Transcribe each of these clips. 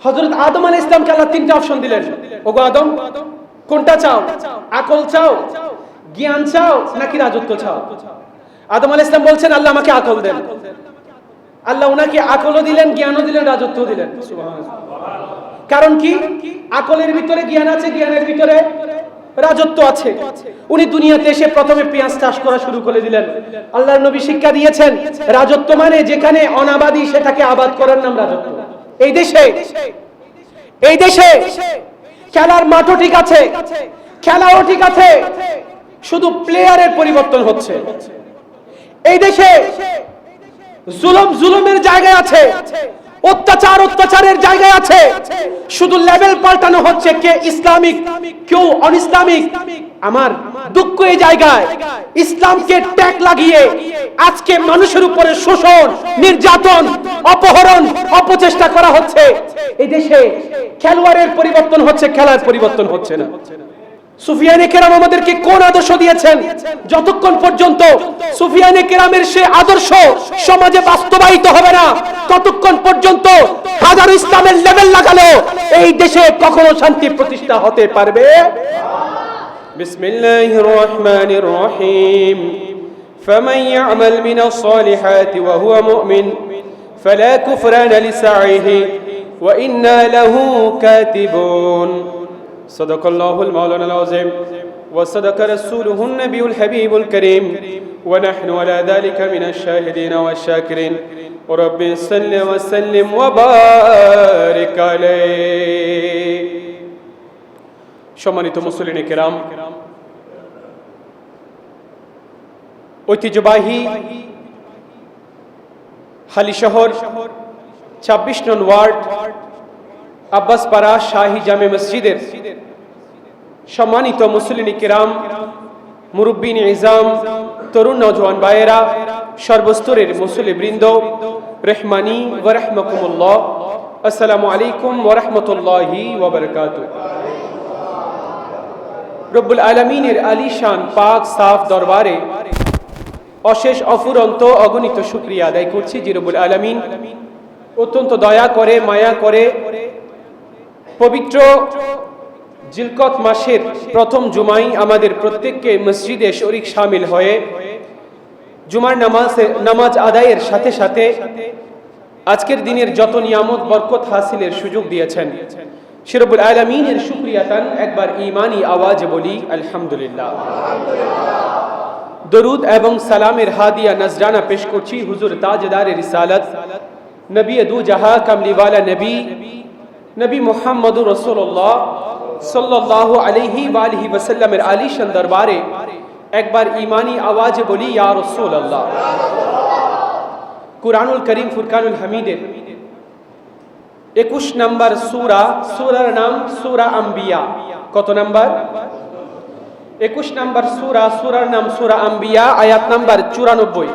হযরত আদম আলাইহিস সালামকে আল্লাহ তিনটা অপশন দিলেন, ওগো আদম কোনটা চাও? আকল চাও, জ্ঞান চাও, নাকি রাজত্ব চাও? আদম আলাইহিস সালাম বলছেন আল্লাহ আমাকে আকল দেন। আল্লাহ ওনাকে আকলও দিলেন, জ্ঞানও দিলেন, রাজত্ব দিলেন। সুবহানাল্লাহ। কারণ কি? আকলের ভিতরে জ্ঞান আছে, জ্ঞানের ভিতরে রাজত্ব আছে। উনি দুনিয়াতে এসে প্রথমে পেঁয়াজ চাষ করা শুরু করে দিলেন। আল্লাহর নবী শিক্ষা দিয়েছেন রাজত্ব মানে যেখানে অনাবাদী সেটাকে আবাদ করার নাম রাজত্ব। এই দেশে খেলার মাঠও ঠিক আছে, খেলাও ঠিক আছে, শুধু প্লেয়ারের পরিবর্তন হচ্ছে। এই দেশে জুলুমের জায়গায় আছে, অত্যাচারের জায়গায় আছে, শুধু লেভেল পাল্টানো হচ্ছে, কে ইসলামিক কেউ অনইসলামিক। আমার দুঃখ এই জায়গায় ইসলামকে ট্যাগ লাগিয়ে আজকে মানুষের উপরে শোষণ, নির্যাতন, অপহরণ, অপচেষ্টা করা হচ্ছে। এই দেশে খেলোয়াড়ের পরিবর্তন হচ্ছে, খেলার পরিবর্তন হচ্ছে না। সুফিয়ানে কেরাম আমাদেরকে কোন আদর্শ দিয়েছেন? যতক্ষণ পর্যন্ত সুফিয়ানে কেরামের সে আদর্শ সমাজে বাস্তবায়িত হবে না, ততক্ষণ পর্যন্ত হাজার ইসলামের লেভেল লাগালো এই দেশে কখনো শান্তি প্রতিষ্ঠা হতে পারবে। বিসমিল্লাহির রহমানির রহিম। ফামান ইয়ামাল মিনাস সালিহাতি ওয়া হুয়া মুমিন ফালা কুফরানা লিসাইহি ওয়া ইন্না লাহু কাতিবুন। صدق الله المولانا العظيم وصدق رسوله النبي الحبيب الكريم ونحن على ذلك من الشاهدين والشاكرين ورب صل وسلم وبارك عليه। সম্মানিত মুসলিম কিরাম, ঐতিহ্যবাহী হালিশহর 26 নং ওয়ার্ড আব্বাসপাড়া শাহী জামে মসজিদের সম্মানিত মুসলিম কিরাম, মুরব্বিন ইজাম, তরুণ নওজওয়ান ভাইয়েরা, সর্বস্তরের মুসলিম বৃন্দ, রহমানি ওয়া রাহমাকুমুল্লাহ, আসসালামু আলাইকুম ওয়া রাহমাতুল্লাহি ওয়া বারাকাতুহু। রব্বুল আলামিনের আলিশান পাক সাফ দরবারে অশেষ অফুরন্ত অগণিত শুকরিয়া আদায় করছি যে রব্বুল আলামিন অত্যন্ত দয়া করে, মায়া করে পবিত্র জিলকত মাসের প্রথম জুমায় আমাদের প্রত্যেককে মসজিদে শরীক শামিল হয়ে জুমার নামাজ আদায়ের সাথে সাথে আজকের দিনের যত নিয়ামত বরকত হাসিলের সুযোগ দিয়েছেন, সে রব্বুল আলামিনের শুকরিয়াতান একবার ঈমানি আওয়াজে বলি আলহামদুলিল্লাহ। দরুদ এবং সালামের হাদিয়া নজরানা পেশ করছি হুজুর তাজদার রিসালাত, নবী দু জাহা কামলিওয়ালা নবী মুহাম্মদুর রাসূলুল্লাহ সাল্লাল্লাহু আলাইহি ওয়া আলিহি ওয়াসাল্লামের আলিশান দরবারে একবার ঈমানি আওয়াজে বলি ইয়া রাসূলুল্লাহ। কুরআনুল কারীম ফুরকানুল হামিদের 21 নম্বর সূরার নাম সূরা আম্বিয়া। কত নাম্বার? 21 নম্বর সূরার নাম সূরা আম্বিয়া, আয়াত নাম্বার 94।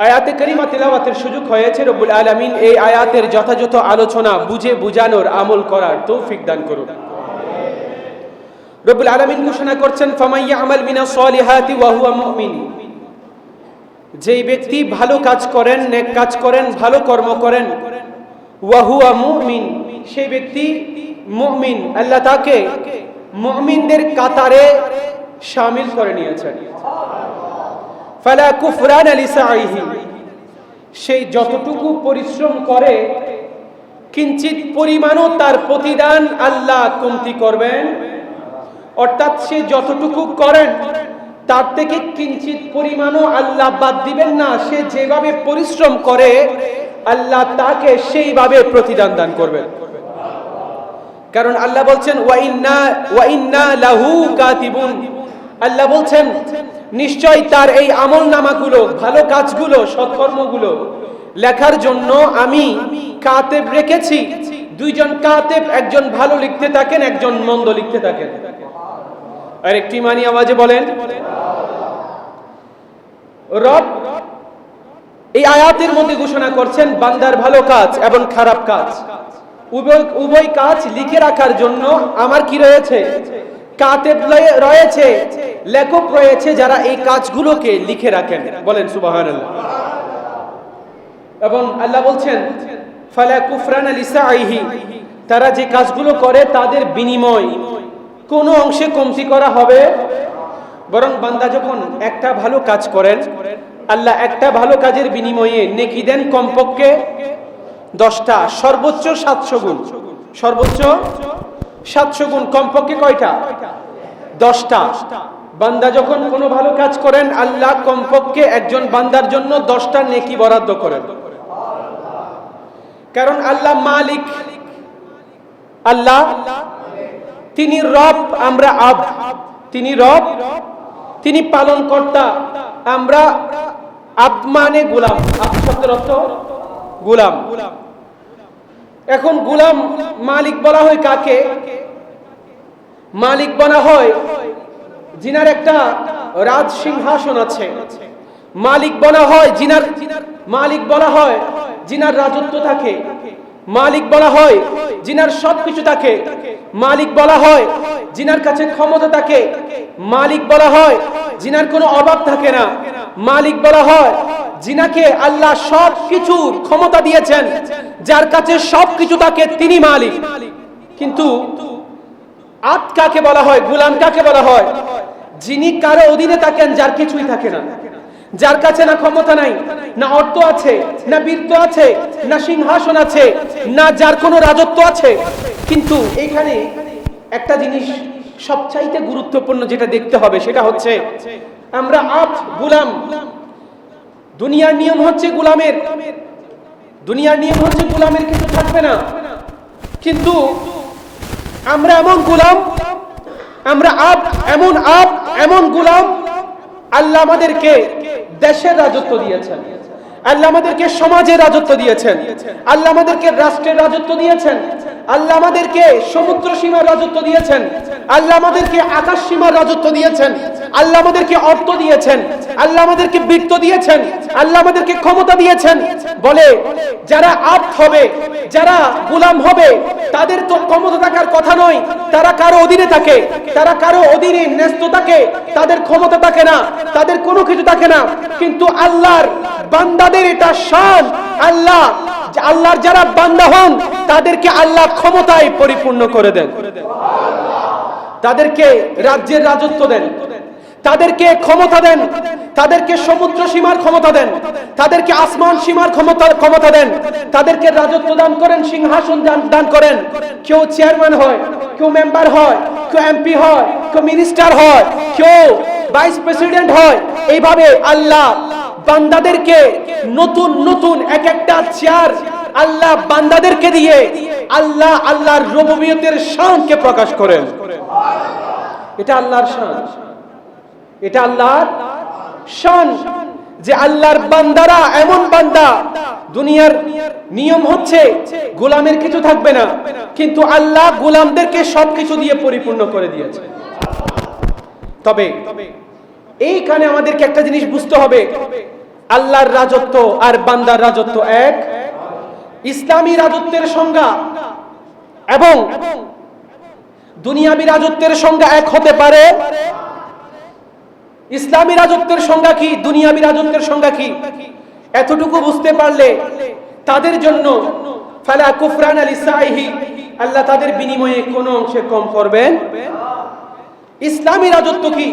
আয়াতে কারিমা তিলাওয়াতের সুযোগ হয়েছে। রব্বুল আলামিন এই আয়াতের যথাযথ আলোচনা বুঝে বুঝানোর আমল করার তৌফিক দান করুন। রব্বুল আলামিন ঘোষণা করছেন ফামান ইয়ামাল মিনাস সালিহাতি ওয়া হুয়া মুমিন। যেই ব্যক্তি ভালো কাজ করেন, নেক কাজ করেন, ভালো কর্ম করেন, ওয়া হুয়া মুমিন, সেই ব্যক্তি মুমিন, আল্লাহ তাকে মুমিনদের কাতারে শামিল করে নিয়েছেন। ফালা কুফরানা লিসাইহি, সেই যতটুকু পরিশ্রম করে কিঞ্চিত পরিমাণও তার প্রতিদান আল্লাহ কমতি করবেন। অর্থাৎ সে যতটুকু করেন তার থেকে কিঞ্চিত পরিমাণও আল্লাহ বাদ দিবেন না। সে যেভাবে পরিশ্রম করে আল্লাহ তাকে সেইভাবে প্রতিদান দান করবেন। কারণ আল্লাহ বলছেন ওয়া ইন্না লাহু কাতিবুন। আল্লাহ বলছেন নিশ্চয় তার এই আমল নামাগুলো, ভালো কাজগুলো, সৎকর্মগুলো লেখার জন্য আমি কাতেব রেখেছি। দুইজন কাতেব, একজন ভালো লিখতে থাকেন, একজন মন্দ লিখতে থাকেন। আর একটি মানি আওয়াজে বলেন রব এই আয়াতের মধ্যে ঘোষণা করছেন বান্দার ভালো কাজ এবং খারাপ কাজ উভয় কাজ লিখে রাখার জন্য আমার কি রয়েছে? কাতেব রয়েছে, লেখক রয়েছে, যারা এই কাজগুলোকে লিখে রাখেন। বলেন সুবহানাল্লাহ। এবং আল্লাহ বলছেন ফালা কুফরানা লিসাইহি, তারা যে কাজগুলো করে তাদের বিনিময় কোনো অংশে কমতি করা হবে, বরং বান্দা যখন একটা ভালো কাজ করেন আল্লাহ একটা ভালো কাজের বিনিময়ে নেকি দেন কমপক্ষে 10টা, সর্বোচ্চ 700 গুণ, সর্বোচ্চ 700 গুণ, কমপক্ষে কয়টা? 10টা। বান্দা যখন কোনো ভালো কাজ করেন আল্লাহ কমপক্ষে একজন বান্দার জন্য 10টা নেকি বরাদ্দ করেন। কারণ আল্লাহ মালিক, আল্লাহ তিনি রব, আমরা আব। তিনি রব, তিনি পালন কর্তা, আমরা আব্দ মানে গোলাম। আব্দ শব্দের অর্থ গোলাম। এখন গোলাম মালিক বলা হয় কাকে? মালিক বলা হয় যিনার একটা রাজ সিংহাসন আছে। মালিক বলা হয় যিনার, মালিক বলা হয় যিনার রাজত্ব থাকে। মালিক বলা হয় যিনার সবকিছু থাকে। মালিক বলা হয় যিনার কাছে ক্ষমতা থাকে। মালিক বলা হয় যিনার কোনো অভাব থাকে না। মালিক বলা হয় যিনাকে আল্লাহ সবকিছুর ক্ষমতা দিয়েছেন, যার কাছে সবকিছু থাকে তিনি মালিক। কিন্তু আব্দ কাকে বলা হয়? গোলাম কাকে বলা হয়? যিনি কারো অধীনে থাকেন, যার কিছুই থাকে না, যার কাছে না ক্ষমতা নাই, না অর্থ আছে, না বীরত্ব আছে, না সিংহাসন আছে, না যার কোনো রাজত্ব আছে। কিন্তু এখানে একটা জিনিস সবচাইতে গুরুত্বপূর্ণ যেটা দেখতে হবে সেটা হচ্ছে আমরা আব্দ, গোলাম। দুনিয়ার নিয়ম হচ্ছে গোলামের, দুনিয়ার নিয়ম হচ্ছে গোলামের কিছু থাকবে না। কিন্তু আমরা এমন গোলাম, আমরা আব্দ, এমন আব্দ, এমন গোলাম, আল্লাহ আমাদেরকে দেশের রাজত্ব দিয়েছেন, আল্লাহ আমাদেরকে সমাজের রাজত্ব দিয়েছেন, আল্লাহ আমাদেরকে রাষ্ট্রের রাজত্ব দিয়েছেন, আল্লাহ আমাদেরকে সমুদ্র সীমার রাজত্ব দিয়েছেন, আল্লাহ আমাদেরকে আকাশ সীমার রাজত্ব দিয়েছেন, আল্লাহ আমাদেরকে অর্থ দিয়েছেন, আল্লাহ আমাদেরকে বৃত্ত দিয়েছেন, আল্লাহ আমাদেরকে ক্ষমতা দিয়েছেন। বলে যারা আব্দ হবে, যারা গোলাম হবে, তাদের তো ক্ষমতা থাকার কথা নয়, তারা কারো অধীনে থাকে, তারা কারো অধীনে ন্যস্ত থাকে, তাদের ক্ষমতা থাকে না, তাদের কোনো কিছু থাকে না। কিন্তু আল্লাহর বান্দাদের এটা শান, আল্লাহ, আল্লাহর যারা বান্দা হন তাদেরকে আল্লাহ ক্ষমতায় পরিপূর্ণ করে দেন, তাদেরকে রাজ্যের রাজত্ব দেন, তাদেরকে ক্ষমতা দেন, তাদেরকে সমুদ্র সীমার ক্ষমতা দেন, তাদেরকে আসমান সীমার ক্ষমতা দেন, তাদেরকে রাজত্ব দান করেন, সিংহাসন দান করেন। কেউ চেয়ারম্যান হয়, কেউ মেম্বার হয়, কেউ এমপি হয়, কেউ মিনিস্টার হয়, কেউ ভাইস প্রেসিডেন্ট হয়। এইভাবে আল্লাহ বান্দাদেরকে নতুন নতুন এক একটা চেয়ার আল্লাহ বান্দাদেরকে দিয়ে আল্লাহ আল্লাহর রুবুবিয়তের শানকে প্রকাশ করেন। এটা আল্লাহর শান, এটা আল্লাহর শান যে আল্লাহর বান্দারা এমন বান্দা, দুনিয়ার নিয়ম হচ্ছে গোলামের কিছু থাকবে না, কিন্তু আল্লাহ গোলামদেরকে সবকিছু দিয়ে পরিপূর্ণ করে দিয়েছে। তবে এইখানে আমাদেরকে একটা জিনিস বুঝতে হবে, আল্লাহর রাজত্ব আর বান্দার রাজত্ব এক। ইসলামী রাজত্বের সংজ্ঞা এবং দুনিয়াবী রাজত্বের সংজ্ঞা এক হতে পারে। ইসলামী রাজত্বের সংজ্ঞা কি, দুনিয়াবী রাজত্বের সংজ্ঞা কি, এতটুকু বুঝতে পারলে তাদের জন্য ফালা কুফরানা লিসাইহি, আল্লাহ তাদের বিনিময়ে কোনো অংশে কম করবেন। ইসলামী রাজত্ব কি?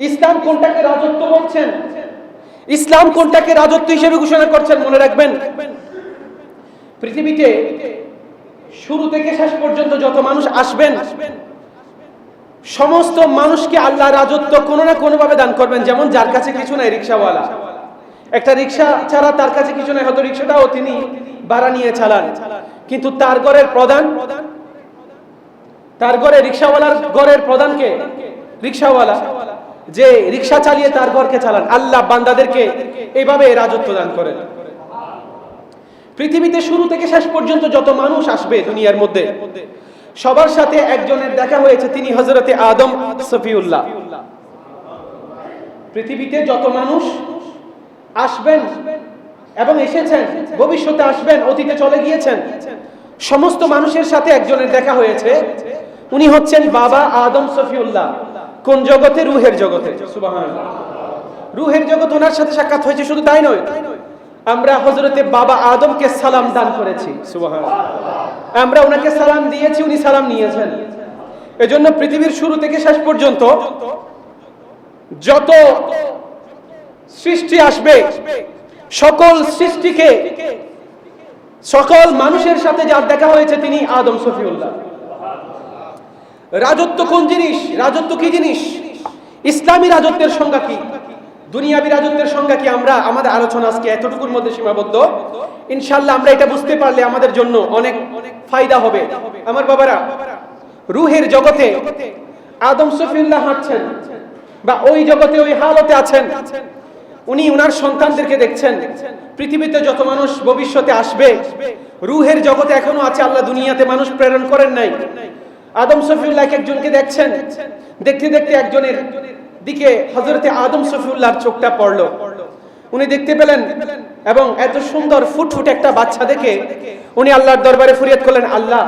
ইসলাম কোনটাকে রাজত্ব বলছেন? ইসলাম কোনটাকে রাজত্ব হিসেবে ঘোষণা করছেন? মনে রাখবেন, পৃথিবীতে শুরু থেকে শেষ পর্যন্ত যত মানুষ আসবেন সমস্ত মানুষকে আল্লাহ রাজত্ব কোনো না কোনো ভাবে দান করবেন। যেমন যার কাছে কিছু নাই, রিকশাওয়ালা, একটা রিকশা ছাড়া তার কাছে কিছু নাই, হয়তো রিকশাটাও তিনি ভাড়া নিয়ে চালান, কিন্তু তার ঘরের প্রধান, তার ঘরে রিকশাওয়ালার ঘরের প্রধানকে রিকশাওয়ালা, যে রিকশা চালিয়ে তার ঘরকে চালান। আল্লাহ বান্দাদেরকে এইভাবে রাজত্ব দান করেন। পৃথিবীতে শুরু থেকে শেষ পর্যন্ত যত মানুষ আসবে দুনিয়ার মধ্যে সবার সাথে একজনের দেখা হয়েছে, তিনি হযরতে আদম সফিউল্লাহ। পৃথিবীতে যত মানুষ আসবেন এবং এসেছেন, ভবিষ্যতে আসবেন, অতীতে চলে গিয়েছেন, সমস্ত মানুষের সাথে একজনের দেখা হয়েছে। উনি হচ্ছেন বাবা আদম সফিউল্লাহ। কোন জগতে? রুহের জগতে। সুবহানাল্লাহ। রুহের জগতে ওনার সাথে সাক্ষাৎ হয়েছে। শুধু তাই নয়, আমরা হযরতে বাবা আদমকে সালাম দান করেছি, সুবহানাল্লাহ। আমরা ওনাকে সালাম দিয়েছি, উনি সালাম নিয়েছেন। এজন্য পৃথিবীর শুরু থেকে শেষ পর্যন্ত যত সৃষ্টি আসবে, সকল সৃষ্টিকে, সকল মানুষের সাথে যার দেখা হয়েছে তিনি আদম সফিউল্লাহ। রাজত্ব কোন জিনিস? রাজত্ব কি জিনিস? ইসলামী রাজত্বের সংজ্ঞা কি? দুনিয়াবী রাজত্বের সংজ্ঞা কি? আমরা আমাদের আলোচনা আজকে এতটুকুর মধ্যে সীমাবদ্ধ। ইনশাআল্লাহ আমরা এটা বুঝতে পারলে আমাদের জন্য অনেক ফায়দা হবে। আমার বাবারা, রুহের জগতে আদম সফিউল্লাহ হাঁটছেন, বা ওই জগতে ওই হালতে আছেন। উনি উনার সন্তানদেরকে দেখছেন। পৃথিবীতে যত মানুষ ভবিষ্যতে আসবে, রুহের জগতে এখনো আছে। আল্লাহ দুনিয়াতে মানুষ প্রেরণ করেন নাই। আদম সফিউল্লাহ একজনকে দেখছেন। দেখতে দেখতে একজনের দিকে হযরতে আদম সফিউল্লাহর চোখটা পড়ল। উনি দেখতে পেলেন এবং এত সুন্দর ফুটফুটে একটা বাচ্চা দেখে উনি আল্লাহর দরবারে ফরিয়াদ করলেন, আল্লাহ,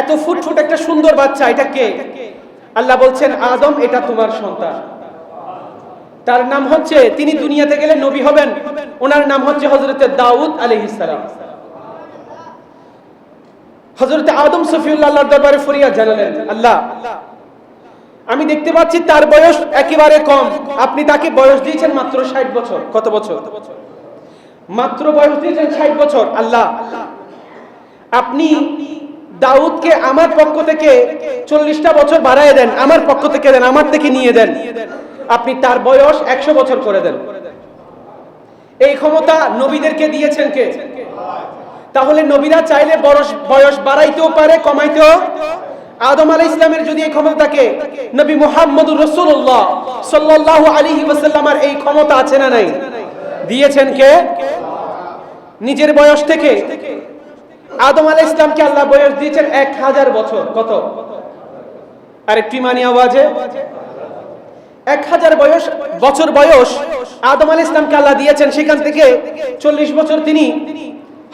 এত ফুটফুটে একটা সুন্দর বাচ্চা, এটা কে? আল্লাহ বলছেন, আদম, এটা তোমার সন্তান। তার নাম হচ্ছে, তিনি দুনিয়াতে গেলে নবী হবেন, ওনার নাম হচ্ছে হযরতে দাউদ আলাইহিস সালাম। হযরতে আদম সফিউল্লাহ আল্লাহর দরবারে ফরিয়াদ জানালেন, আল্লাহ, আমি দেখতে পাচ্ছি তার বয়স একেবারে কম। আপনি তাকে বয়স দিয়েছেন মাত্র 60 বছর। কত বছর? মাত্র বয়স দিয়েছেন 60 বছর। আল্লাহ, আপনি দাউদকে আমার পক্ষ থেকে 40টা বছর বাড়ায় দেন, আমার পক্ষ থেকে দেন, আমার থেকে নিয়ে দেন। আপনি তার বয়স 100 বছর করে দেন। এই ক্ষমতা নবীদেরকে দিয়েছেন কে? তাহলে নবীরা চাইলে বয়স বাড়াইতেও পারে, কমাইতেও। আদম আলাইহিস সালামের যদি এই ক্ষমতা থাকে, নবী মুহাম্মদুর রাসূলুল্লাহ সাল্লাল্লাহু আলাইহি ওয়াসাল্লামের এই ক্ষমতা আছে না নাই? দিয়েছেন কে? নিজের বয়স থেকে আদম আলাইহিস সালামকে আল্লাহ বয়স দিয়েছেন 1000 বছর। কত? আরেকটি মানি আওয়াজে 1000 বছর বয়স আদম আলাইহিস সালামকে আল্লাহ দিয়েছেন। সেখান থেকে 40 বছর তিনি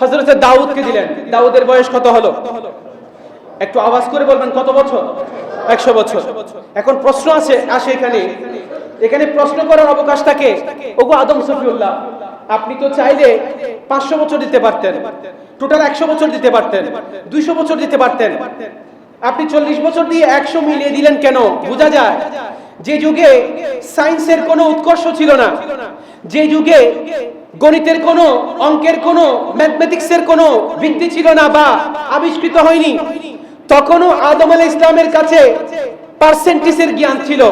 হযরতে দাউদকে দিলেন। দাউদের বয়স কত হলো? একটু আওয়াজ করে বলবেন, কত বছর? 100 বছর। এখন প্রশ্ন আসে এখানে প্রশ্ন করার অবকাশ থাকে। ওগো আদম সফিউল্লাহ, আপনি তো চাইলে 500 বছর দিতে পারতেন, টোটাল 100 বছর দিতে পারতেন, 200 বছর দিতে পারতেন। আপনি 40 বছর দিয়ে 100 মিলিয়ে দিলেন কেন? বোঝা যায় যে যুগে সায়েন্সের কোনো উৎকর্ষ ছিল না, যে যুগে গণিতের কোনো, অঙ্কের কোনো, ম্যাথমেটিক্সের কোনো ভিত্তি ছিল না বা আবিষ্কৃত হয়নি, তখনও আদম আলাইহিস সালামের কাছে পার্সেন্টেজের জ্ঞান ছিল।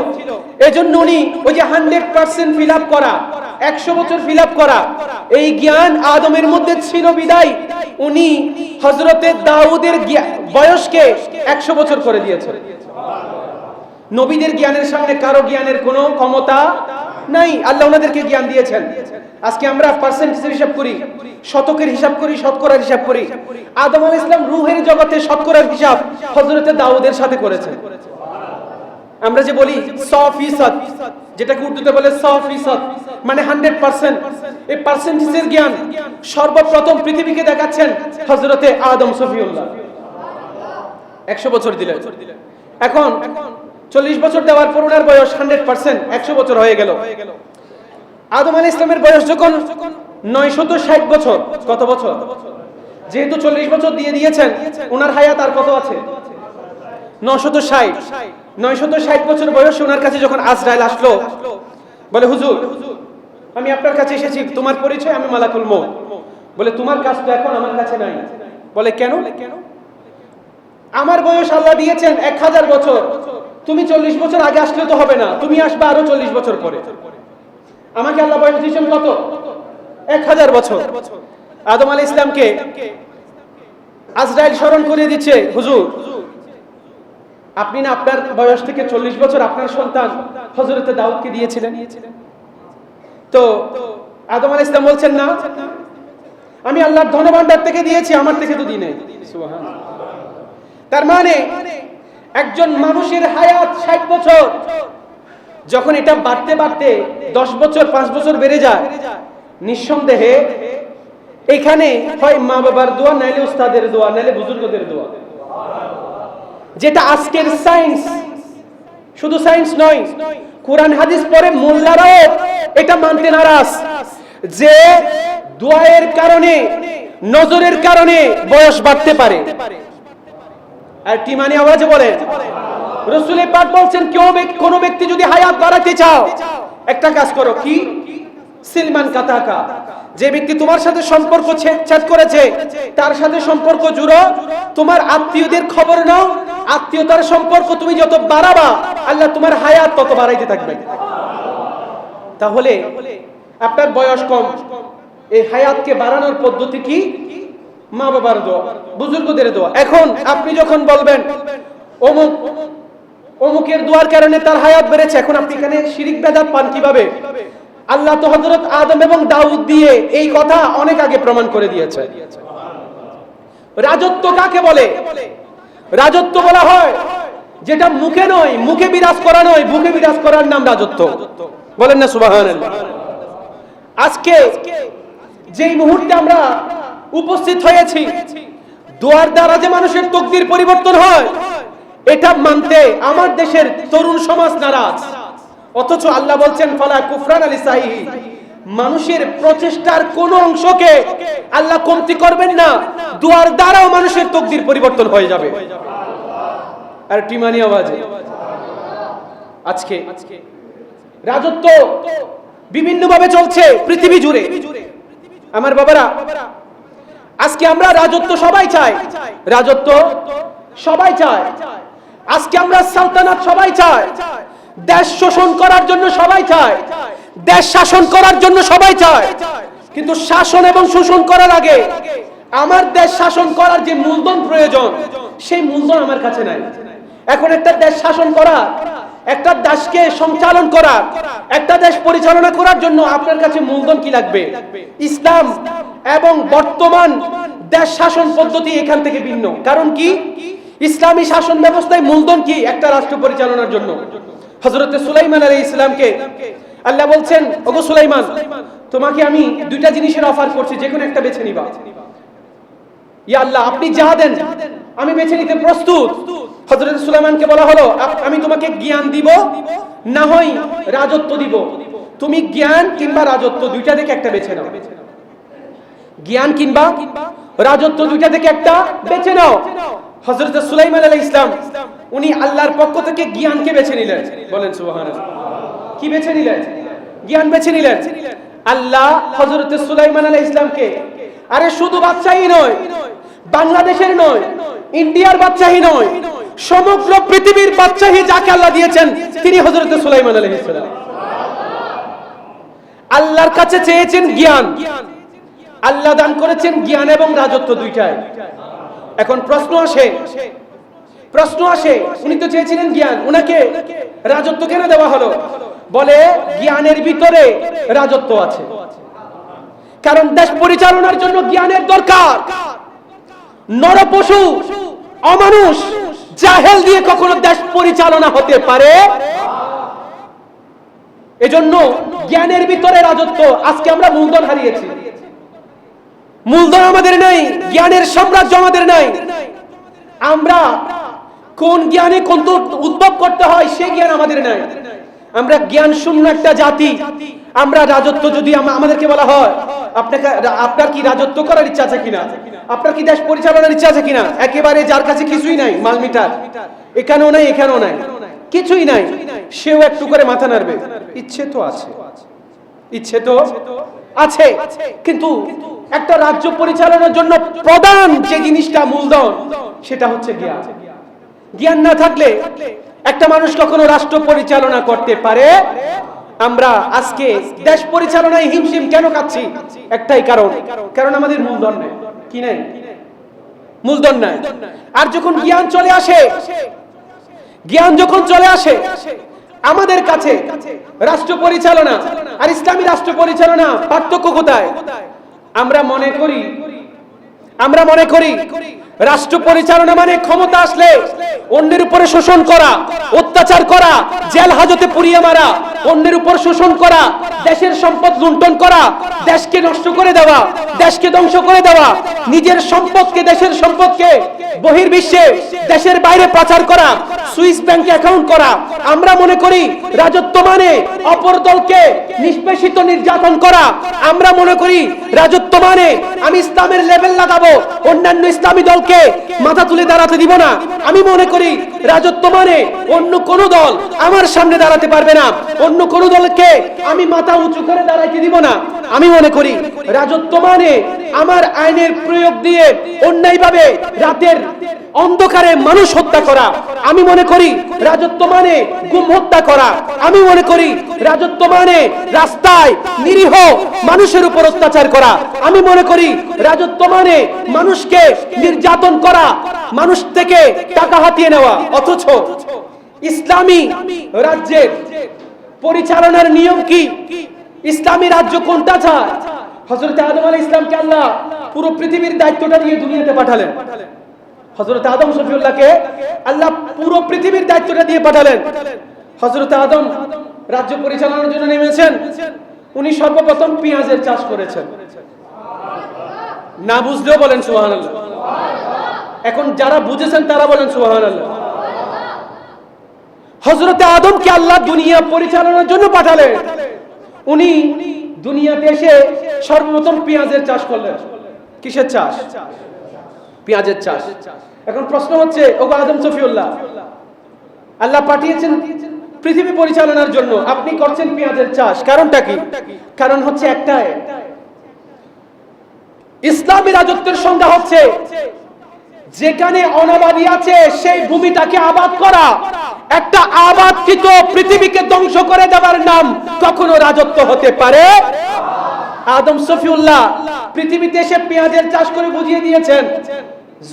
এজন্য উনি ওই যে 100% ফিল আপ করা, 100 বছর ফিল আপ করা, এই জ্ঞান আদমের মধ্যে ছিল বিদায় উনি হযরতে দাউদের বয়সকে 100 বছর করে দিয়েছেন। নবীদের জ্ঞানের সামনে কারো জ্ঞানের কোনো ক্ষমতা নাই। আল্লাহ ওনাদেরকে জ্ঞান দিয়েছেন। আজকে আমরা পার্সেন্টেজের হিসাব করি, শতকের হিসাব করি, শতকরার হিসাব করি। আদম আলাইহিস সালাম রূহের জগতে শতকরার হিসাব হযরতে দাউদের সাথে করেছেন। আমরা যে বলি 100%, যেটাকে উর্দুতে বলে 100%, মানে 100%, এই পার্সেন্টেজের জ্ঞান সর্বপ্রথম পৃথিবীকে দেখাচ্ছেন হযরতে আদম সফিউল্লাহ। 100 বছর দিলেন। এখন 40 বছর দেওয়ার পর ওনার বয়স 100%, 100 বছর হয়ে গেল। আদম আলাইহিস সালামের বয়স যখন 960 বছর। কত বছর? যেহেতু 40 বছর দিয়ে দিয়েছেন, ওনার হায়াত আর কত আছে? 960। 960 বছর বয়সে ওনার কাছে যখন আজরাইল আসলো, বলে, হুজুর, আমি আপনার কাছে এসেছি, তোমার পরিচয়? আমি মালাকুল মউত। বলে, তোমার কাজ তো এখন আমার কাছে নাই। বলে, কেন? আমার বয়স আল্লাহ দিয়েছেন 1000 বছর, তুমি 40 বছর আগে আসলে তো হবে না, তুমি আসবে আরো 40 বছর পরে। আমাকে আল্লাহ বয়স দিয়েছেন কত? 1000 বছর। আদম আলাইহিস সালামকে আজরাইল স্মরণ করিয়ে দিচ্ছে, হুজুর, আপনি না আপনার বয়স থেকে 40 বছর আপনার সন্তান হযরতে দাউদকে দিয়েছিলেন। তো আদম আলাইহিস সালাম বলছেন, না, আমি আল্লাহর ধনভাণ্ডার থেকে দিয়েছি, আমার থেকে তো দিই নাই। সুবহানাল্লাহ। তার মানে একজন মানুষের হায়াত 60 বছর, যখন এটা বাড়তে বাড়তে 10 বছর 5 বছর বেড়ে যায়, নিঃসন্দেহে এখানে হয় মা বাবার দোয়া, নাইলে উস্তাদের দোয়া, নাইলে বুজুর্গদের দোয়া। যেটা আজকের সায়েন্স, শুধু সায়েন্স নয়, কোরআন হাদিস পড়ে মোল্লারাও এটা মানতে নারাজ যে দোয়ায়ের কারণে, নজরের কারণে বয়স বাড়তে পারে। আর টিমানি আওয়াজে বলেন, রাসূল পাক বলছেন কোন ব্যক্তি যদি হায়াত বাড়াতে চাও, একটা কাজ করো, কি? সিলমান কাতাকা, যে ব্যক্তি তোমার সাথে সম্পর্ক ছেদ করেছে তার সাথে সম্পর্ক জুড়ো, তোমার আত্মীয়দের খবর নাও, আত্মীয়তার সম্পর্ক তুমি যত বাড়াবা আল্লাহ তোমার হায়াত তত বাড়াইতে থাকবে। তাহলে আপনার বয়স কম, এই হায়াতকে বাড়ানোর পদ্ধতি কি? মা বাবার দোয়া, বুজুর্গদের দোয়া। এখন আপনি যখন বলবেন অমুকের দোয়ার কারণে তার হায়াত বেড়েছে, এখন আপনি এখানে শিরিক বেদাত পান কিভাবে? আল্লাহ তো হযরত আদম এবং দাউদ দিয়ে এই কথা অনেক আগে প্রমাণ করে দিয়েছে। রাজত্ব কাকে বলে? রাজত্ব বলা হয় যেটা মুখে নয়, মুখে বিরাজ করা নয়, বুকে বিরাজ করার নাম রাজত্ব। বলেন না সুবহানাল্লাহ। আজকে যেই মুহূর্তে আমরা উপস্থিত হয়েছি, দোয়ার দ্বারা যে মানুষের তকদির পরিবর্তন হয়, এটা মানতে আমার দেশের তরুণ সমাজ নারাজ। অথচ আল্লাহ বলছেন ফালা কুফরান লিসাইহি, মানুষের প্রচেষ্টার কোন অংশকে আল্লাহ কমতি করবেন না, দোয়ার দ্বারাও মানুষের তকদির পরিবর্তন হয়ে যাবে। আর টিমানি আওয়াজে আজকে রাজত্ব বিভিন্ন ভাবে চলছে পৃথিবী জুড়ে। আমার বাবারা, আজকে আমরা রাজত্ব সবাই চাই, রাজত্ব সবাই চায়। আজকে আমরা সালতানাত সবাই চায়, দেশ শোষণ করার জন্য সবাই চায়, দেশ শাসন করার জন্য সবাই চায়। কিন্তু শাসন এবং শোষণ করার আগে আমার দেশ শাসন করার যে মূলধন প্রয়োজন, সেই মূলধন আমার কাছে নাই। এখন একটা দেশ শাসন করা, একটা দেশকে সঞ্চালন করা, একটা দেশ পরিচালনা করার জন্য আপনার কাছে মূলধন কি লাগবে? ইসলাম এবং বর্তমান দেশ শাসন পদ্ধতি এখান থেকে ভিন্ন। কারণ কি? ইসলামী শাসন ব্যবস্থায় মূলধন কি একটা রাষ্ট্র পরিচালনার জন্য? হযরত সুলাইমান আলাইহিস সালামকে আল্লাহ বলছেন, ওগো সুলাইমান, তোমাকে আমি দুইটা জিনিসের অফার করছি, যে কোনো একটা বেছে নিবা। ইয়া আল্লাহ, আপনি যা দেন আমি বেছে নিতে প্রস্তুত। হযরত সুলাইমানকে বলা হলো, আমি তোমাকে জ্ঞান দিব, না হয় রাজত্ব দিব। তুমি জ্ঞান কিংবা রাজত্ব দুইটা থেকে একটা বেছে নাও। জ্ঞান কিংবা রাজত্ব দুইটা থেকে একটা বেছে নাও। হযরত সুলাইমান আলাইহিস সালাম উনি আল্লাহর পক্ষ থেকে জ্ঞানকে বেছে নিলেন। বলেন সুবহানাল্লাহ। কি বেছে নিলেন? জ্ঞান বেছে নিলেন। আল্লাহ হযরত সুলাইমান আলাইহিস সালামকে আরে শুধু বাদশাহী নয়, বাংলাদেশের নয়, ইন্ডিয়ার বাদশাহী নয়, সমগ্র পৃথিবীর বাদশাহী যাকে আল্লাহ দিয়েছেন তিনি হযরত সুলাইমান আলাইহিস সালাম। আল্লাহর কাছে চেয়েছেন জ্ঞান, আল্লাহ দান করেছেন জ্ঞান এবং রাজত্ব দুইটাই। এখন প্রশ্ন আসে, উনি তো চেয়েছিলেন জ্ঞান, উনাকে রাজত্ব কেন দেওয়া হলো? বলে জ্ঞানের ভিতরে রাজত্ব আছে। কারণ দেশ পরিচালনার জন্য জ্ঞানের দরকার। নরপশু, অমানুষ, জাহেল দিয়ে কখনো দেশ পরিচালনা হতে পারে? এজন্য জ্ঞানের ভিতরে রাজত্ব। আজকে আমরা মূলধন হারিয়েছি, মূলধন আমাদের নাই, জ্ঞানের সাম্রাজ্য আমাদের নাই। আমরা কোন জ্ঞানে কোন উদ্ভব করতে হয় সেই জ্ঞান আমাদের নাই। আমরা জ্ঞান শূন্য একটা জাতি। আমরা রাজত্ব, যদি আমাদেরকে বলা হয় আপনার কি রাজত্ব করার ইচ্ছা আছে কিনা, আপনার কি দেশ পরিচালনার ইচ্ছা আছে কিনা, একেবারে যার কাছে কিছুই নাই, মাল মিটার, এখানেও নাই এখানেও নাই, কিছুই নাই, সেও একটু করে মাথা নাড়বে। ইচ্ছে তো আছে, ইচ্ছে তো আছে, কিন্তু একটা রাজ্য পরিচালনার জন্য প্রধান যে জিনিসটা মূলধন সেটা হচ্ছে জ্ঞান। জ্ঞান না থাকলে একটা মানুষ কখনো রাষ্ট্র পরিচালনা করতে পারে? আমরা আজকে দেশ পরিচালনায় হিমশিম কেন খাচ্ছি? একটাই কারণ আমাদের মূলধন নেই। কি নাই? মূলধন নাই। আর যখন জ্ঞান চলে আসে, আমাদের কাছে রাষ্ট্র পরিচালনা আর ইসলামী রাষ্ট্র পরিচালনা পার্থক্য কোথায়? আমরা মনে করি রাষ্ট্র পরিচালনা মানে ক্ষমতা আসলে অন্যের উপরে শোষণ করা, অত্যাচার করা, জেল হাজতে পুড়িয়ে মারা, অন্যের উপর শোষণ করা, দেশের সম্পদ লুণ্ঠন করা, দেশকে নষ্ট করে দেওয়া, দেশকে ধ্বংস করে দেওয়া, নিজের সম্পদকে, দেশের সম্পদকে বহির্বিশ্বে, দেশের বাইরে পাচার করা, সুইস ব্যাংকে অ্যাকাউন্ট করা। আমরা মনে করি রাজত্ব মানে অপর দলকে নিষ্পেষিত, নির্যাতন করা। আমরা মনে করি রাজত্ব মানে আমি ইসলামের লেভেল লাগাবো, অন্যান্য ইসলামী দলকে মাথা তুলে দাঁড়াতে দিব না। আমি মনে করি রাজত্ব মানে অন্য কোন দল আমার সামনে দাঁড়াতে পারবে না, অন্য কোন দলকে আমি মাথা উঁচু করে দাঁড়াইতে দিব না। আমি মনে করি রাজত্ব মানে আমার আইনের প্রয়োগ দিয়ে অন্যায়ভাবে রাতের অন্ধকারে মানুষ হত্যা করা। আমি মনে করি রাজত্ব মানে গুম হত্যা করা। আমি মনে করি রাজত্ব মানে রাস্তায় নিরীহ মানুষের উপর অত্যাচার করা। আমি মনে করি রাজত্ব মানে মানুষকে নির্যাতন করা, মানুষ থেকে টাকা হাতিয়ে নেওয়া। অথচ ইসলামী রাজ্যের পরিচালনার নিয়ম কি? ইসলামী রাজ্য কোনটা চায়? হযরত আদম আলাইহিস সালামকে আল্লাহ পুরো পৃথিবীর দায়িত্বটা দিয়ে দুনিয়াতে পাঠালেন। হযরত আদম সফিউল্লাহকে আল্লাহ পুরো পৃথিবীর দায়িত্বটা দিয়ে পাঠালেন। হযরত আদম রাজ্য পরিচালনার জন্য নেমেছেন। উনি সর্বপ্রথম পেঁয়াজের চাষ করেছেন। না বুঝলেও বলেন সুবহানাল্লাহ। এখন যারা বুঝেছেন তারা বলেন সুবহানাল্লাহ। হযরত আদমকে আল্লাহ দুনিয়া পরিচালনার জন্য পাঠালেন। উনি দুনিয়াতে এসে সর্বপ্রথম পেঁয়াজের চাষ করলেন। কিসের চাষ? পেঁয়াজের চাষ। এখন প্রশ্ন হচ্ছে, ওগো আদম সফিউল্লাহ, আল্লাহ পাঠিয়েছেন পৃথিবী পরিচালনার জন্য, আপনি করছেন পেঁয়াজের চাষ, কারণটা কি? কারণ হচ্ছে একটাই, ইসলামী রাজত্বের সংজ্ঞা হচ্ছে যেখানে অনাবাদী আছে সেই ভূমিটাকে আবাদ করা। একটা আবাদকৃত পৃথিবীকে ধ্বংস করে দেওয়ার নাম কখনো রাজত্ব হতে পারে? আদম সফিউল্লাহ পৃথিবীতে এসে পেঁয়াজের চাষ করে বুঝিয়ে দিয়েছেন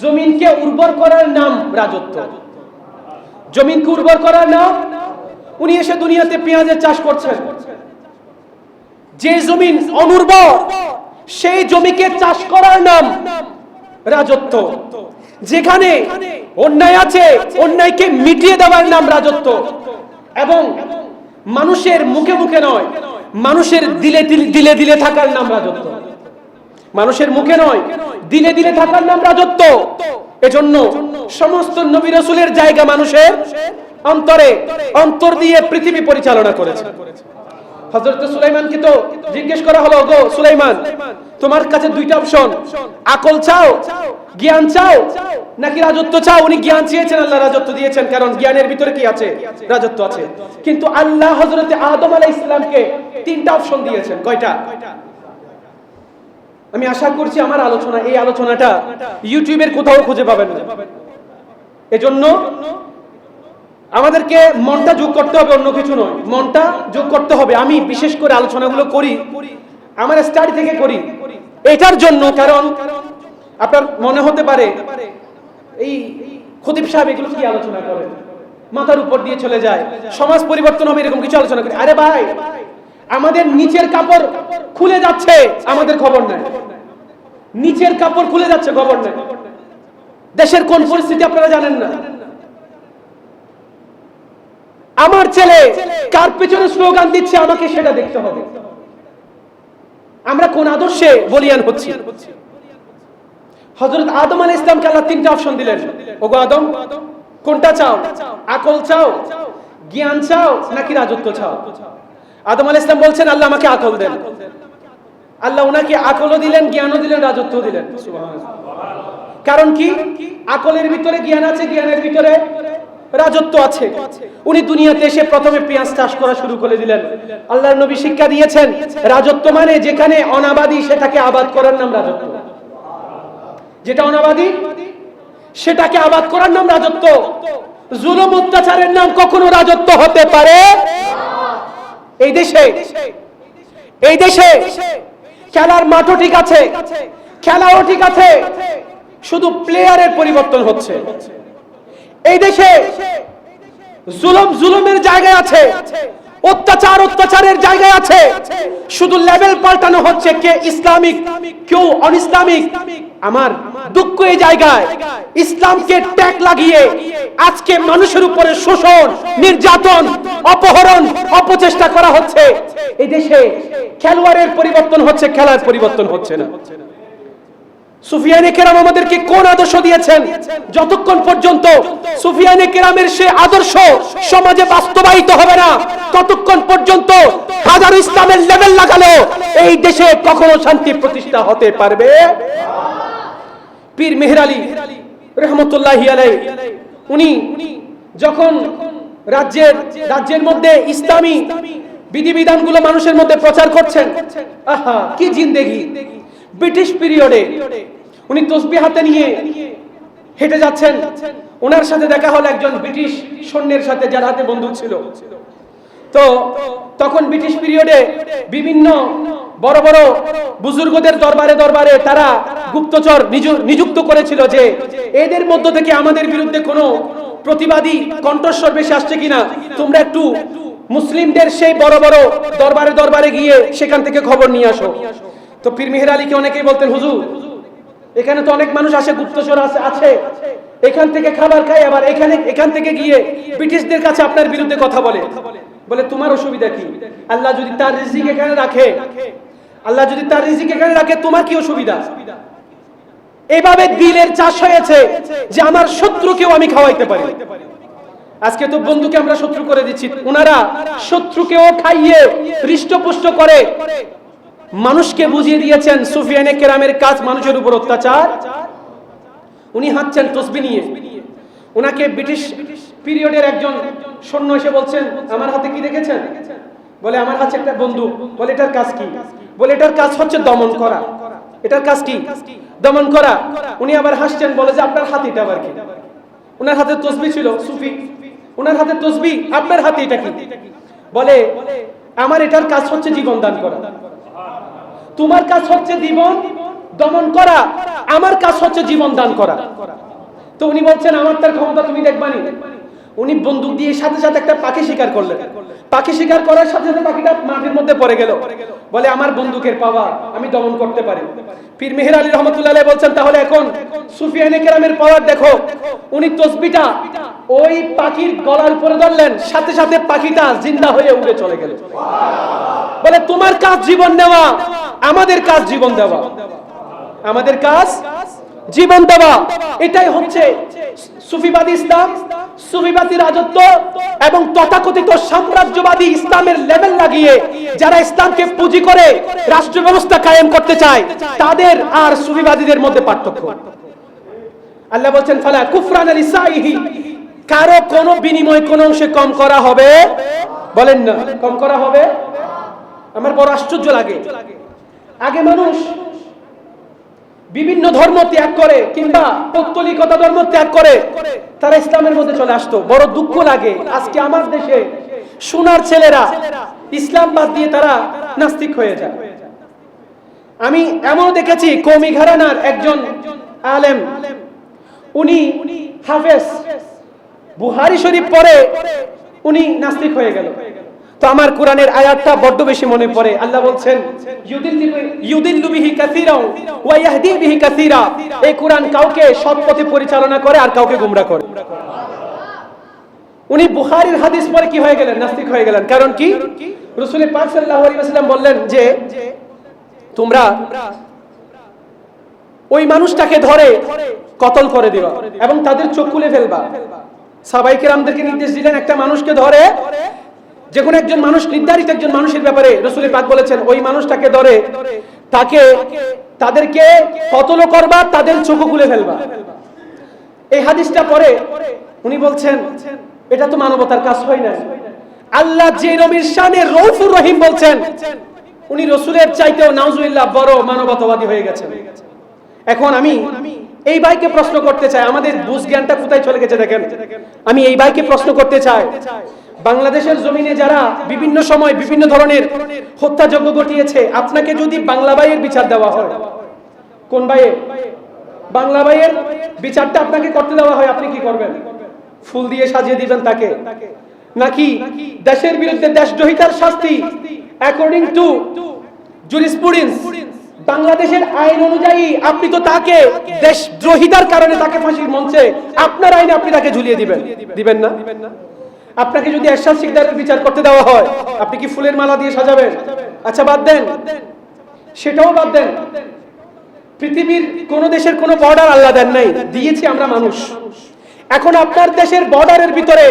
জমিনকে উর্বর করার নাম রাজত্ব। জমিনকে উর্বর করার নাম, উনি এসে দুনিয়াতে পেঁয়াজের চাষ করছেন। যে জমিন অনুর্বর সেই জমিকে চাষ করার নাম রাজত্ব। যেখানে অন্যায় আছে অন্যায়কে মিটিয়ে দেওয়ার নাম রাজত্ব। এবং মানুষের মুখে মুখে নয়, মানুষের দিলে দিলে দিলে থাকার নাম রাজত্ব। মানুষের মুখে নয়, দিলে দিলে থাকার নাম রাজত্ব। এজন্য সমস্ত নবী রাসূলের জায়গা মানুষের অন্তরে, অন্তর দিয়ে পৃথিবী পরিচালনা করেছে। হযরত সুলাইমানকে তো জিজ্ঞেস করা হলো, গো সুলাইমান, তোমার কাছে দুইটা অপশন, আকল চাও, জ্ঞান চাও, নাকি রাজত্ব চাও? উনি জ্ঞান চেয়েছেন, আল্লাহ রাজত্ব দিয়েছেন, কারণ জ্ঞানের ভিতরে কি আছে? রাজত্ব আছে। কিন্তু আল্লাহ হযরত আদম আলাইহিস সালামকে তিনটা অপশন দিয়েছেন। কয়টা? আমি আশা করছি আমার আলোচনা, এই আলোচনাটা ইউটিউবের কোথাও খুঁজে পাবেন না। এজন্য আমাদেরকে মনটা যোগ করতে হবে, অন্য কিছু নয়, মনটা যোগ করতে হবে। আমি বিশেষ করে আলোচনাগুলো করি আমার স্টাডি থেকে করি এটার জন্য, কারণ আপনার মনে হতে পারে এই খতিব সাহেব এগুলো কি আলোচনা করেন, মাথার উপর দিয়ে চলে যায়, সমাজ পরিবর্তন হবে এরকম কিছু আলোচনা করি। আরে ভাই, আমাদের নিচের কাপড় খুলে যাচ্ছে, আমাদের খবর নাই। নিচের কাপড় খুলে যাচ্ছে, খবর নাই। দেশের কোন পরিস্থিতি আপনারা জানেন না। আমার ছেলে কার পেছনে স্লোগান দিচ্ছে আমাকে সেটা দেখতে হবে। আমরা কোন আদর্শে বলিয়ান হচ্ছি? হযরত আদম আলাইহিস সালামকে আল্লাহ তিনটা অপশন দিলেন। ওগো আদম, কোনটা চাও? আকল চাও, জ্ঞান চাও, নাকি রাজত্ব চাও? আদম আলাইহিস সালাম বলছেন, আল্লাহ আমাকে আকল দেন। আল্লাহ ওনাকে আকলও দিলেন, জ্ঞানও দিলেন, রাজত্বও দিলেন। সুবহানাল্লাহ। কারণ কি? আকলের ভিতরে জ্ঞান আছে, জ্ঞানের ভিতরে রাজত্ব আছে। উনি দুনিয়াতে এসে প্রথমে পেঁয়াজ চাষ করা শুরু করে দিলেন। আল্লাহর নবী শিক্ষা দিয়েছেন রাজত্ব মানে যেখানে অনাবাদী সেটাকে আবাদ করার নাম রাজত্ব। যেটা অনাবাদী সেটাকে আবাদ করার নাম রাজত্ব। জুলুম অত্যাচারের নাম কখনো রাজত্ব হতে পারে? এই দেশে খেলার মাঠও ঠিক আছে, খেলাও ঠিক আছে, শুধু প্লেয়ারের পরিবর্তন হচ্ছে। এই দেশে জুলুমের জায়গায় আছে, অত্যাচারের জায়গায় আছে, শুধু লেভেল পাল্টানো হচ্ছে, কে ইসলামিক কেউ অনইসলামিক, আমার দুঃখ এই জায়গায়, ইসলামকে ট্যাগ লাগিয়ে আজকে মানুষের উপরে শোষণ, নির্যাতন, অপহরণ, অপচেষ্টা করা হচ্ছে। এই দেশে খেলোয়াড়ের পরিবর্তন হচ্ছে, খেলার পরিবর্তন হচ্ছে না। সুফিয়ানে কেরাম আমাদেরকে কোন আদর্শ দিয়েছেন? যতক্ষণ পর্যন্ত সুফিয়ানে কেরামের সে আদর্শ সমাজে বাস্তবায়িত হবে না, ততক্ষণ পর্যন্ত হাজার ইসলামের লেভেল লাগালো এই দেশে কখনো শান্তি প্রতিষ্ঠা হতে পারবে। পীর মেহের আলী রহমতুল্লাহি আলাইহি উনি যখন রাজ্যের মধ্যে ইসলামী বিধিবিধানগুলো মানুষের মধ্যে প্রচার করছেন, আহা কি জিন্দেগি! ব্রিটিশ পিরিয়ডে উনি তসবিহ হাতে নিয়ে হেঁটে যাচ্ছেন, ওনার সাথে দেখা হলো একজন ব্রিটিশ সৈন্যের সাথে, যার হাতে বন্দুক ছিল। তো তখন ব্রিটিশ পিরিয়ডে বিভিন্ন বড় বড় বুজুর্গদের দরবারে দরবারে তারা গুপ্তচর নিযুক্ত করেছিল যে এদের মধ্য থেকে আমাদের বিরুদ্ধে কোনো প্রতিবাদী কণ্ঠস্বর বেশি আসছে কিনা, তোমরা একটু মুসলিমদের সেই বড় বড় দরবারে দরবারে গিয়ে সেখান থেকে খবর নিয়ে আসো। তো পীর মেহের আলীকে অনেকেই বলতেন, হুজুর এখানে তো অনেক মানুষ আসে, গুপ্তচর আছে, এখান থেকে খাবার খায়, আবার এখান থেকে গিয়ে ব্রিটিশদের কাছে আপনার বিরুদ্ধে কথা বলে। তোমার অসুবিধা কি? আল্লাহ যদি তার রিজিক এখানে রাখে, তোমার কি অসুবিধা? এইভাবে দিলের চাষ হয়েছে যে আমার শত্রুকেও আমি খাওয়াইতে পারি। আজকে তো বন্ধুকে আমরা শত্রু করে দিচ্ছি, ওনারা শত্রুকেও খাইয়ে হৃষ্টপুষ্ট করে মানুষকে বুঝিয়ে দিয়েছেন সুফিয়ানে কেরামের কাজ মানুষের উপর অত্যাচার। উনি হাঁটছেন তসবিহ নিয়ে, ওনাকে ব্রিটিশ পিরিয়ডের একজন সৈন্য এসে বলছেন, আমার হাতে কি দেখেছেন? বলে আমার হাতে একটা বন্দুক। বলে এটার কাজ কি? বলে এটার কাজ হচ্ছে দমন করা। এটার কাজ কি? দমন করা। উনি আবার হাসছেন, বলে যে আপনার হাতে এটা আবার কি? ওনার হাতে তসবিহ ছিল, সুফি, ওনার হাতে তসবিহ, আপনার হাতে এটা কি? বলে আমার এটার কাজ হচ্ছে জীবন দান করা। তোমার কাজ হচ্ছে জীবন দমন করা, আমার কাজ হচ্ছে জীবন দান করা। তো উনি বলছেন আমার তার ক্ষমতা তুমি দেখবানি। উনি বন্দুক দিয়ে সাথে সাথে একটা পাখি শিকার করলেন। পাখি শিকার করার সাথে সাথে পাখিটা মাটির মধ্যে পড়ে গেল। বলে আমার বন্দুকের পাওয়ার, আমি দমন করতে পারি। পীর মেহের আলী রহমতুল্লাহ আলাইহি বলছেন, তাহলে এখন সুফিয়ানে কেরামের পাওয়ার দেখো। উনি তসবিহটা ওই পাখির গলার উপরে ধরলেন, সাথে সাথে পাখিটা জিন্দা হয়ে উড়ে চলে গেল। বলে তোমার কাজ জীবন নেওয়া, আমাদের কাজ জীবন দেওয়া। আমাদের কাজ জীবন দেওয়া। এটাই হচ্ছে সুফিবাদী ইসলাম, সুফিবাদী রাজত্ব এবং তথাকথিত সাম্রাজ্যবাদী ইসলামের লেভেল লাগিয়ে যারা ইসলামকে পুঁজি করে রাষ্ট্র ব্যবস্থা কায়েম করতে চায়, তাদের আর সুফিবাদীদের মধ্যে পার্থক্য। আল্লাহ বলছেন, ফালা কুফরান লিসাইহি, কারো কোনো বিনিময় কোন অংশে কম করা হবে, বলেন না কম করা হবে। আমার বড় আশ্চর্য লাগে, আগে মানুষ বিভিন্ন ধর্ম ত্যাগ করে কিংবা পৌত্তলিকতা ধর্ম ত্যাগ করে তারা ইসলামের মধ্যে চলে আসতো। বড় দুঃখ লাগে আজকে আমার দেশে সোনার ছেলেরা ইসলাম বাদ দিয়ে তারা নাস্তিক হয়ে যায়। আমি এমন দেখেছি, কওমি ঘরানার একজন আলেম, উনি হাফেজ, বুখারী শরীফ পড়ে উনি নাস্তিক হয়ে গেল। তো আমার কোরআনের আয়াতটা বড্ড বেশি মনে পড়ে। আল্লাহ বলছেন, ইউদিল্লু বিহি কাসীরা ওয়া ইয়াহদি বিহি কাসীরা। এই কোরআন কাউকে সৎ পথে পরিচালনা করে আর কাউকে গোমরা করে। উনি বুখারীর হাদিস পড়ে কি হয়ে গেলেন? নাস্তিক হয়ে গেলেন। কারণ কি? রাসূল পাক সাল্লাল্লাহু আলাইহি ওয়াসাল্লাম বললেন যে তোমরা ওই মানুষটাকে ধরে কতল করে দিবা এবং তাদের চোখ খুলে ফেলবা। সাহাবায়ে কেরামদেরকে নির্দেশ দিলেন, একটা মানুষকে ধরে, যে কোনো একজন মানুষ, নির্ধারিত একজন মানুষের ব্যাপারে রাসূল পাক বলেছেন ওই মানুষটাকে ধরে তাদেরকে কতল করবা, তাদের চোখ খুলে ফেলবা। এই হাদিসটা পড়ে উনি বলছেন এটা তো মানবতার কাজ হয় না। আল্লাহ যে নবীর শানে রউফুর রহিম বলছেন, উনি রাসূলের চাইতেও নাউজুবিল্লাহ বড় মানবতাবাদী হয়ে গেছেন। এখন আমি এই ভাইকে প্রশ্ন করতে চাই, আমাদের বুঝ জ্ঞানটা কোথায় চলে গেছে দেখেন। আমি এই ভাইকে প্রশ্ন করতে চাই, বাংলাদেশের জমিনে যারা বিভিন্ন সময় বিভিন্ন ধরনের হত্যাযজ্ঞ ঘটিয়েছে, আপনাকে যদি বাংলা ভাইয়ের বিচার দেওয়া হয়, কোন ভাইয়ের? বাংলা ভাইয়ের বিচারটা আপনাকে করতে দেওয়া হয়, আপনি কি করবেন? ফুল দিয়ে সাজিয়ে দিবেন তাকে, নাকি দেশের বিরুদ্ধে দেশদ্রোহিতার শাস্তি অ্যাকর্ডিং টু জুরিসপ্রুডেন্স বাংলাদেশের আইন অনুযায়ী আপনি তো তাকে দেশদ্রোহিতার কারণে তাকে ফাঁসির মঞ্চে আপনার আইনে আপনি তাকে ঝুলিয়ে দিবেন না? আপনাকে যদি এরশাদ শিকদারের বিচার করতে দেওয়া হয়, আপনি কি ফুলের মালা দিয়ে সাজাবেন? আচ্ছা বাদ দেন, সেটাও বাদ দেন। পৃথিবীর কোন দেশের কোন বর্ডার আল্লাহ দেন নাই, দিয়েছি আমরা মানুষ। এখন আপনার দেশের বর্ডারের ভিতরে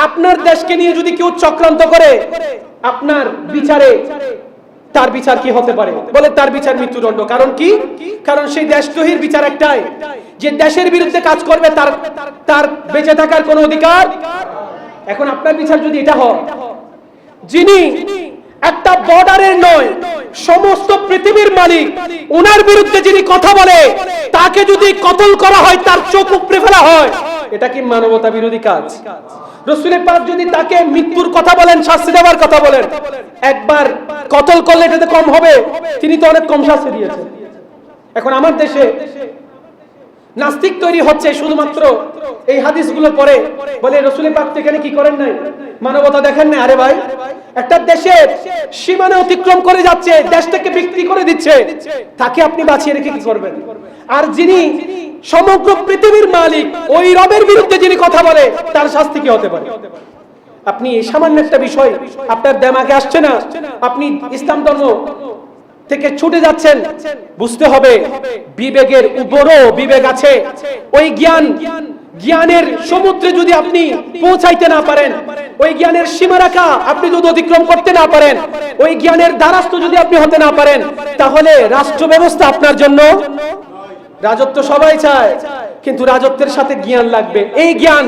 আপনার দেশকে নিয়ে যদি কেউ চক্রান্ত করে, আপনার বিচারে তার বিচার কি হতে পারে? বলে তার বিচার মৃত্যুদণ্ড। কারণ কি? কারণ সেই দেশদ্রোহীর বিচার একটাই, যে দেশের বিরুদ্ধে কাজ করবে তার বেঁচে থাকার কোনো অধিকার। এখন আপনার বিচার যদি এটা হয়, যিনি একটা বর্ডারের নয় সমস্ত পৃথিবীর মালিক, ওনার বিরুদ্ধে যিনি কথা বলে তাকে যদি কতল করা হয়, তার চোখ উপড়ে ফেলা হয়, এটা কি মানবতা বিরোধী কাজ? রাসূল পাক যদি তাকে মৃত্যুর কথা বলেন, শাস্তি দেওয়ার কথা বলেন, একবার কতল করলে এটাতে কম হবে? তিনি তো অনেক কম শাস্তি দিয়েছেন। এখন আমার দেশে নাস্তিক তৈরি হচ্ছে শুধুমাত্র এই হাদিসগুলো পড়ে, বলে রাসূল পাক এখানে কি করেন নাই, মানবতা দেখেন না। আরে ভাই, একটা দেশের সীমানা অতিক্রম করে যাচ্ছে, দেশটাকে বিক্রি করে দিচ্ছে, তাকে আপনি বাঁচিয়ে রেখে কি করবেন? আর যিনি সমগ্র পৃথিবীর মালিক, ওই রবের বিরুদ্ধে যিনি কথা বলে, তার শাস্তি কি হতে পারে? আপনি এই সামান্য একটা বিষয় আপনার দিমাগে আসছে না, আপনি ইসলাম ধর্ম থেকে ছুটে যাচ্ছেন। বুঝতে হবে বিবেকের উপরও বিবেক আছে। ওই জ্ঞানের সমুদ্রে যদি আপনি পৌঁছাইতে না পারেন, ওই জ্ঞানের সীমারেখা আপনি যদি অতিক্রম করতে না পারেন, ওই জ্ঞানের দ্বারস্থ যদি আপনি হতে না পারেন, তাহলে রাষ্ট্র ব্যবস্থা আপনার জন্য, রাজত্ব সবাই চায়, কিন্তু রাজত্বের সাথে জ্ঞান লাগবে। এই জ্ঞান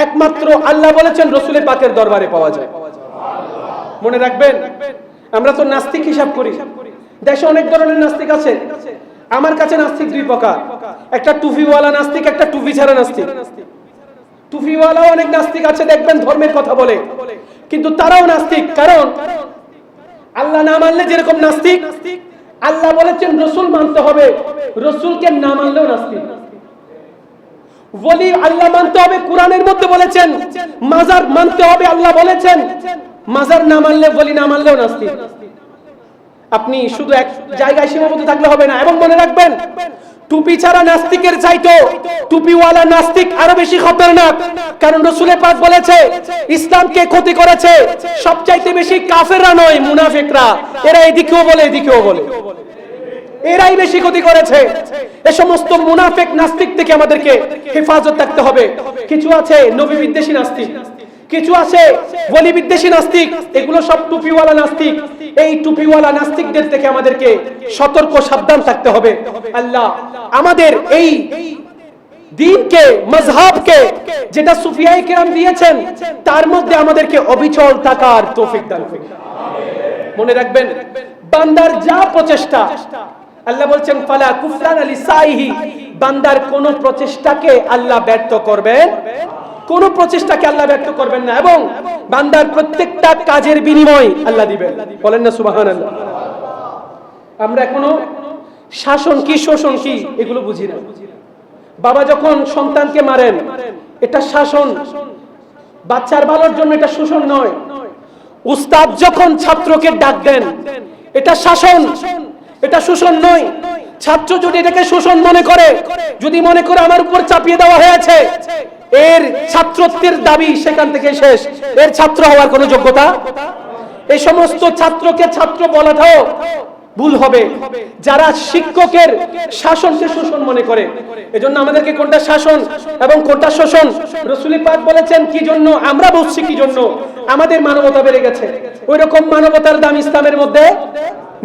একমাত্র আল্লাহ বলেছেন রাসূল পাকের দরবারে পাওয়া যায়। মনে রাখবেন, আমরা তো নাস্তিক হিসাব করি, দেশে অনেক ধরনের নাস্তিক আছে। আমার কাছে নাস্তিক দুই প্রকার, একটা টুপিওয়ালা নাস্তিক, একটা টুপি ছাড়া নাস্তিক। টুপিওয়ালাও অনেক নাস্তিক আছে, দেখবেন ধর্মের কথা বলে, কিন্তু তারাও নাস্তিক। কারণ আল্লাহ না মানলে যেরকম নাস্তিক, আল্লাহ বলেছেন রাসূল মানতে হবে, রাসূলকে না মানলেও নাস্তিক। ওলি আল্লাহ মানতে হবে, কোরআনের মধ্যে বলেছেন। মাজার মানতে হবে, আল্লাহ বলেছেন। মাজার না মানলে, ওলি না মানলেও নাস্তিক। আপনি শুধু এক জায়গায় সীমাবদ্ধ থাকলে হবে না। এবং মনে রাখবেন, টুপি ছাড়া নাস্তিকের চাইতো টুপিওয়ালা নাস্তিক আরো বেশি খতরনাক। কারণ রাসূল পাক বলেছে, ইসলামকে ক্ষতি করেছে সবচাইতে বেশি কাফেররা নয়, মুনাফিকরা। এরা এদিকেও বলে এদিকেও বলে, এরাই বেশি ক্ষতি করেছে। এই সমস্ত মুনাফিক নাস্তিক থেকে আমাদেরকে হেফাজত থাকতে হবে। কিছু আছে নবী বিদ্বেষী নাস্তিক, কিছু আছে ওলি বিদ্বেষী নাস্তিক, এগুলো সব টুপিওয়ালা নাস্তিক। এই টুপিওয়ালা নাস্তিকদের থেকে আমাদেরকে সতর্ক সাবধান থাকতে হবে। আল্লাহ আমাদের এই দ্বীনকে, মাযহাবকে, যেটা সুফিয়ায়ে কেরাম দিয়েছেন, তার মধ্যে আমাদেরকে অবিচল থাকার তৌফিক দান করুন। মনে রাখবেন, বান্দার যা প্রচেষ্টা, আল্লাহ বলছেন ফালা কুফরান লিসাইহি, বান্দার কোন প্রচেষ্টাকে আল্লাহ ব্যর্থ করবেন, কোন প্রচেষ্টাকে আল্লাহ ব্যর্থ করবেন না। এবং বান্দার প্রত্যেকটা কাজের বিনিময় আল্লাহ দিবেন। বলেন না সুবহানাল্লাহ। আমরা এখনো শাসন কি শোষণ কি এগুলো বুঝি না। বাবা যখন সন্তানকে মারেন, এটা শাসন, বাচ্চার ভালোর জন্য, এটা শোষণ নয়। উস্তাদ যখন ছাত্রকে ডাক দেন, এটা শাসন, এটা শোষণ নয়। ছাত্র যদি এটাকে শোষণ মনে করে, যদি মনে করে আমার উপর চাপিয়ে দেওয়া হয়েছে, এর ছাত্রত্বের দাবি সেখান থেকে শেষ, এর ছাত্র হওয়ার কোনো যোগ্যতা। এই সমস্ত ছাত্রকে ছাত্র বলাটাও ভুল হবে যারা শিক্ষকের শাসনকে শোষণ মনে করে। এজন্য আমাদেরকে কোনটা শাসন এবং কোনটা শোষণ রাসূল পাক বলেছেন কি জন্য, আমরা বুঝছি কি জন্য, আমাদের মানবতা বেড়ে গেছে। ওই রকম মানবতার দাম ইসলামের মধ্যে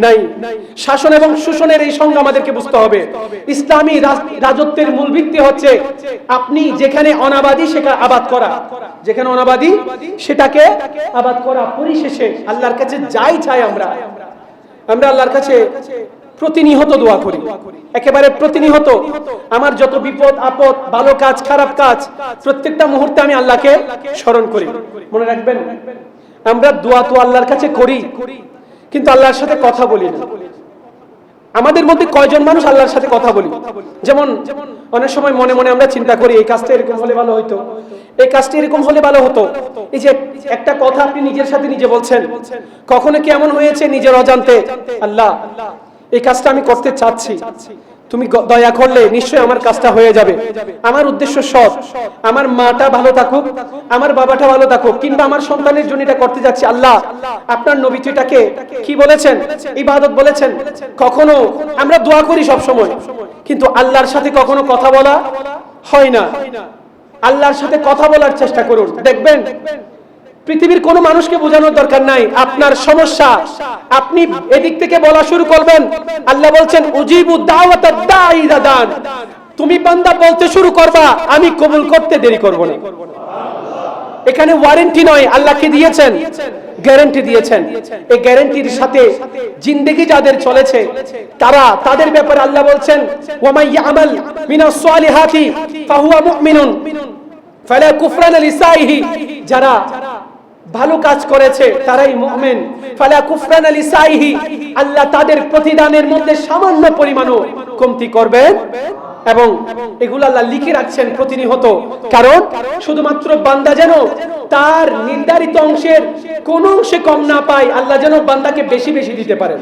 নাই। শাসন এবং শোষণের এই সংজ্ঞা আমাদেরকে বুঝতে হবে। ইসলামী রাজত্বের মূল ভিত্তি হচ্ছে আপনি যেখানে অনাবাদী সেখানে আবাদ করা, যেখানে অনাবাদী সেটাকে আবাদ করা। পরিশেষে আল্লাহর কাছে যাই চাই, আমরা আল্লাহর কাছে প্রতিনিয়ত দোয়া করি, একেবারে প্রতিনিয়ত। আমার যত বিপদ আপদ, ভালো কাজ খারাপ কাজ, প্রত্যেকটা মুহূর্তে আমি আল্লাহকে স্মরণ করি। মনে রাখবেন, আমরা দোয়া তো আল্লাহর কাছে করি, কিন্তু আল্লাহর সাথে কথা বলি না। আমাদের মধ্যে কয়জন মানুষ আল্লাহর সাথে কথা বলি? যেমন অনেক সময় মনে মনে আমরা চিন্তা করি, এই কাজটা এরকম হলে ভালো হতো, এই কাজটা এরকম হলে ভালো হতো। এই যে একটা কথা আপনি নিজের সাথে নিজে বলছেন, কখনো কি এমন হয়েছে নিজের অজান্তে, আল্লাহ এই কাজটা আমি করতে চাচ্ছি, তুমি দয়া করলে নিশ্চয়ই আমার কাজটা হয়ে যাবে। আমার উদ্দেশ্য সৎ, আমার মাটা ভালো থাকুক, আমার বাবাটা ভালো থাকুক, কিংবা আমার সন্তানের জন্য এটা করতে যাচ্ছি। আল্লাহ, আপনার নবী তো এটাকে কি বলেছেন? ইবাদত বলেছেন। কখনো আমরা দোয়া করি সব সময়, কিন্তু আল্লাহর সাথে কখনো কথা বলা হয় না। আল্লাহর সাথে কথা বলার চেষ্টা করুন, দেখবেন পৃথিবীর কোনো মানুষকে বোঝানোর দরকার নাই। আপনার সমস্যা আপনি এদিক থেকে বলা শুরু করবেন। আল্লাহ বলছেন উজিবু দাওয়াতাদ দাঈ ইযা দান। তুমি বান্দা বলতে শুরু করবা, আমি কবুল করতে দেরি করব না। এখানে ওয়ারেন্টি নয়, আল্লাহকে দিয়েছেন, গ্যারান্টি দিয়েছেন। এই গ্যারান্টির সাথে জিন্দেগি যাদের চলেছে তারা, তাদের ব্যাপারে আল্লাহ বলছেন ওয়া মান ইয়ামাল মিনাস সালিহাতি ফাহুয়া মুমিনুন ফালা কুফরানা লিসাইহি। যারা ভালো কাজ করেছে তারাই মুমিন। ফালা কুফরানা লিসাইহি, আল্লাহ তাদের প্রতিদানের মধ্যে সামান্য পরিমাণও কমতি করবেন। এবং এগুলো আল্লাহ লিখে রাখছেন প্রতিনিয়ত, কারণ শুধুমাত্র বান্দা যেন তার নির্ধারিত অংশের কোন অংশে কম না পায়, আল্লাহ যেন বান্দাকে বেশি বেশি দিতে পারেন।